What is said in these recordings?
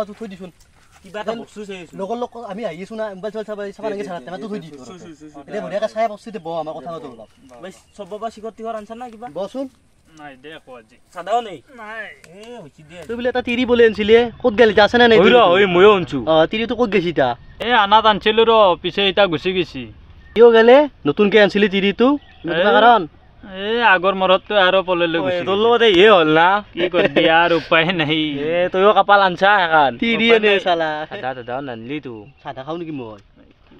টেমাটো থৈ দিছোন কিবা এটা বস্তু চাই আছো লগৰ লগ আমি আহিছো না মোবাইল চাবা লাগে চাবা টেমাটো থৈ দি এতিয়া বঢ়িয়াকে চাই বস্তুতে ব আমাৰ কথা নতো অলপ ভাই সব বাবা শিখৰ তিহৰ আনছা না কিবা বচোন নাই দে আকৌ আজি সাদাও নেই নাই এ হইছি দে তুই বলে এটা তিৰি বলে আনছিলে ক'ত গেলি আছে না নাই ওই ময়ো আনছো তিৰিটো ক'ত গেছি তা এ আনাত আনছিলো ৰ পিছে এটা গুচি গেছি কিয় গেলে নতুনকে আনছিলি তিৰিটো কিবা কাৰণ এ আগৰ মৰতটো আৰু পলেলৈ গৈছি তোৰ লগত এ হ'ল না কি কৰবি আৰু উপায় নাই এ তইও কপাল আনছা হেকান তিৰি এনে চালা দাদা নানলি তো চাদা খাও নেকি মই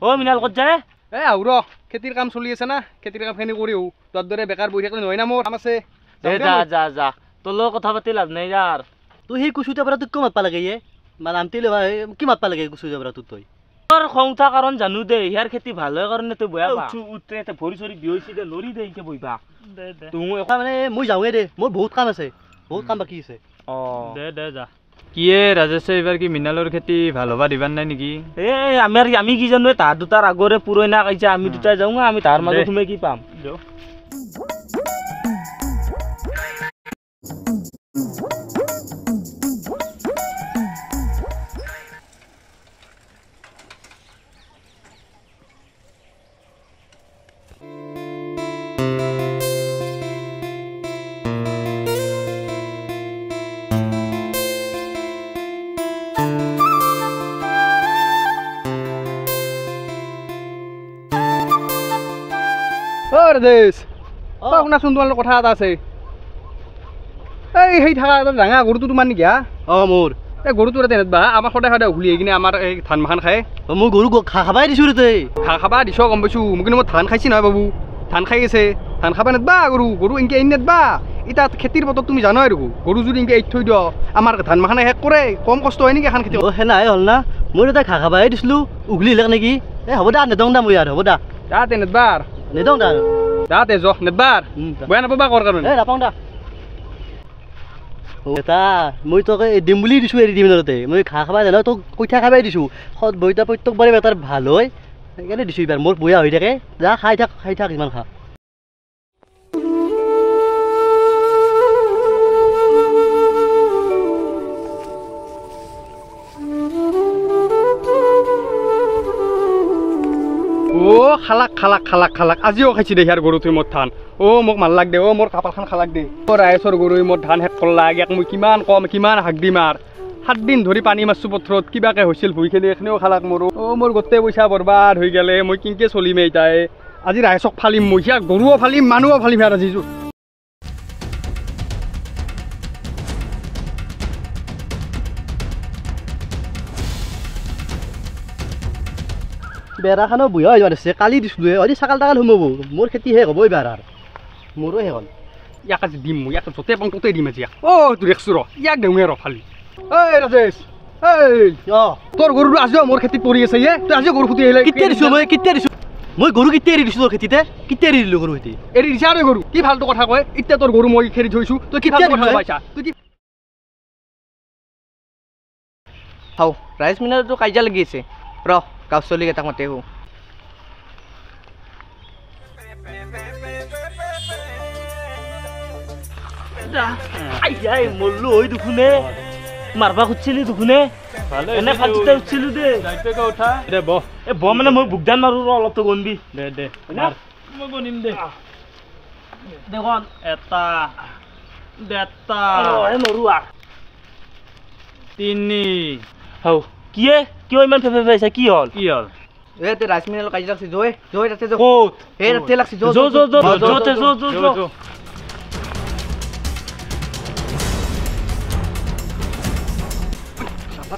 ও মিনাল ক'ত যায় এ আউ ৰ খেতিৰ কাম চলি আছে না খেতিৰ কামখিনি কৰিও তোৰ দৰে বেকাৰ বহি থাকিলে নহয় না মোৰ কাম আছে দে যা তোৰ লগত কথা পাতি লাভ নাই যাৰ তুই সেই কুচুটা পৰা তোক কিয় মাতবা লাগে এ মানে আমটিলে কি মাতবা লাগে কুচুটা পৰা তোৰ তোৰ খংটা কাৰণ জানো দে ইয়াৰ খেতি ভাল হয় কাৰণে তই বয়া পা উঠতে ভৰি চৰি বিয়ছি দে নৰি দে ইকে বইবা দে দে তুই মানে মই যাওঁৱে দে মোৰ বহুত কাম আছে বহুত কাম বাকী আছে দে দে যা কিয়ে ৰাজেশে এইবাৰ কি মিনালৰ খেতি ভাল হ'বা দিবান নাই নেকি এ আমি কি জানো তাহাঁত দুটাৰ আগৰে পুৰণা কাইছে আমি দুটাই যাওঁ আমি তাৰ মাজত সোমাই কি পাম ৰাজেশ শুনাচোন তোমাৰ কথা এটা আছে এই সেই থাকা ডাঙা গৰুটো তোমাৰ নেকি মোৰ এই গৰুটো তেনেবা আমাৰ সদায় সদায় উঘলি কিনে আমাৰ এই ধান মাখান খায় মই গৰু খাবাই দিছো ৰে ঘাঁহ খাবা দিছ গম পাইছোঁ মোক কিন্তু মই ধান খাইছি নহয় বাবু ধান খাই আছে ধান খাবা নেদবা গৰু এনকে এনে নেদবা এতিয়া খেতিৰ বতৰত তুমি জানো আৰু গৰু যদি এনকে এৰি থৈ দিয় আমাৰ ধান মাখানে শেষ কৰে কম কষ্ট হয় নেকি এখন খেতি সেনাই হ'ল না মই এটা ঘাঁহ খাবাই দিছিলোঁ উঘলি লাগ নেকি এই হ'ব দা নেদওঁ দা মই আৰু হ'ব দা তে নেদবাৰ নেদওঁ দা তে য নেদবাৰ বেয়া নাপাবা কৰ কাৰণে এই নাপাওঁ দা এটা মই তোক দিম বুলি দিছোঁ এৰি দিম নতে মই ঘাঁহ খাবাই জানো তোক কইঠা খাবাই দিছোঁ বইতা প্ৰত্যেকবাৰে বেটাৰ ভাল হয় সেইকাৰণে দিছোঁ এইবাৰ মোৰ বয়া হৈ থাকে যা খাই থাক ইমান খা খালাক আজিও খাইছি দে ইয়াৰ গৰুটোৱে মোৰ ধান মোক মাৰলাক দে মোৰ কাপালখান খালাক দে ৰাইজৰ গৰুৱে মোৰ ধান শেষ কৰলাক ইয়াক মই কিমান কম কিমান হাক দিম আৰু 7 দিন ধৰি পানী মাৰছোঁ পথাৰত কিবাকে হৈছিল ভুই খেলি এখনেও খালাক মোৰ গোটেই পইচা বৰবাদ হৈ গেলে মই কিনকে চলিম এটাই আজি ৰাইজক ফালিম মই ইয়াক গৰুও ফালিম মানুহও ফালিম আৰু আজি বেৰাখানো বুঢ়া হৈ যোৱা আছে কালি দিছিলোঁ হয়তো ছাগাল টাগাল সোমাব মোৰ খেতি শেষ হ'ব এইবাৰ আৰু মোৰো শেষ হ'ল ইয়াক আজি দিম মই ইয়াক য'তে পাওঁ ত'তে দিম আজি তোৰ দেখছোঁ ৰ ইয়াক দিওঁ ৰ ফালি ৰাজেশ তোৰ গৰুটো আজিও মোৰ খেতিত পৰি আছে তই আজিও গৰু ফুটি আহিলে কেতিয়া দিছোঁ মই গৰু কেতিয়া এৰি দিছোঁ তোৰ খেতিতে কেতিয়া এৰি দিলোঁ গৰু খেতি এৰি দিছা আৰু গৰু কি ভালটো কথা কয় এতিয়া তোৰ গৰু মই খেৰি থৈছোঁ তই কি কথা পাইছা তই কি হাও ৰাইজ মিনাৰটো কাজিয়া লাগি আছে ৰ গাঁও চলিক এটাক মাতে হো মল্লো হৈ দুখুনে মাৰবা খুজিছিলি দুখুনে এনে ফাটিতে উঠিছিলো দে উঠা দে ব মানে মই বুকদান মাৰো অলপতো গণবি দে মই গণিম দে দেখোন এটা দেটা নৰুৱা 3 হৌ কিয় ইমান ফেফে পাইছা কি হ'ল তে ৰাইজ মিনাৰৰ কাজিয়া লাগছি জয় তাতে যা ক'ত তাতে লাগছি যো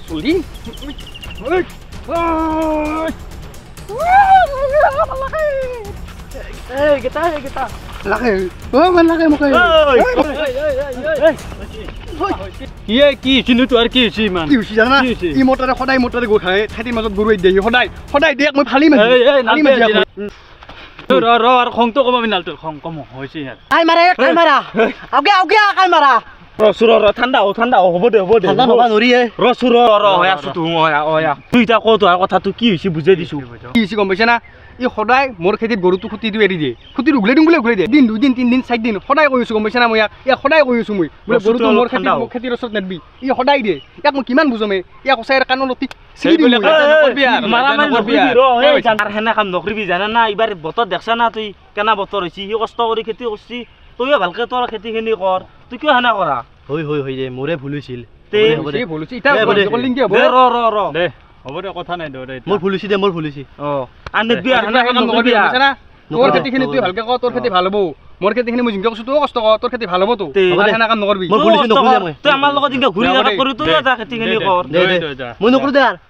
চলি কি চিনু তো আর কি হইছি মান কি হইছি জানা ই মটৰে সদায় মটৰে গৈ খায় খেতিৰ মাজত গৰু এৰি দিয়ে সদায় দেখ মই ফালি মাৰি ৰ আৰ খং তো কমাবি নাল তোৰ খং কম হইছে ইয়াৰ কাই মাৰা আগে কাই মাৰা ৰচু ৰ ঠাণ্ডা হ'ব দে ঠাণ্ডা নবা নৰি হে ৰচু ৰ হৈ আছো তুই এতিয়া কওঁ তোৰ কথাটো কি হৈছে বুজাই দিছো কি হৈছে গম পাইছা না ই সদায় মোৰ খেতিত গৰুটো খুঁটিটো এৰি দিয়ে খুঁটিটো উঘলাই দিম বুলি উঘলাই দিয়ে দিন 2 দিন 3 দিন 4 দিন সদায় কৈ আছোঁ গম পাইছা না মই ইয়াক সদায় কৈ আছোঁ মই বোলে গৰুটো মোৰ খেতিৰ ওচৰত নেদবি ই সদায় দিয়ে ইয়াক মই কিমান বুজামে ইয়াক সঁচাই কাণৰ লতি সেনে কাম নকৰিবি জানা না এইবাৰ বতৰ দেখছা না তুই কেনা বতৰ হৈছে সি কষ্ট কৰি খেতি কৰছি তইও ভালকে তোৰ খেতিখিনি কৰ তুই কিয় সেনে কৰা হৈ দে মোৰে ভুল হৈছিল ৰ দে হ'ব দে কথা নাই দে মোৰ ভুল হৈছে দে মোৰ ভুল হৈছে তোৰ খেতিখিনি তুই ভালকে কৰ তোৰ খেতি ভাল হ'ব মোৰ খেতিখিনি মই জিংকে কৈছোঁ তইও কষ্ট কৰ তোৰ খেতি ভাল হ'বতো সেনে কাম নকৰিবি মোৰ ভুল হৈছে নকৰো দে মই তই আমাৰ লগত ঘূৰি যাব কৰি তইও খেতিখিনি কৰ মই নকৰো দে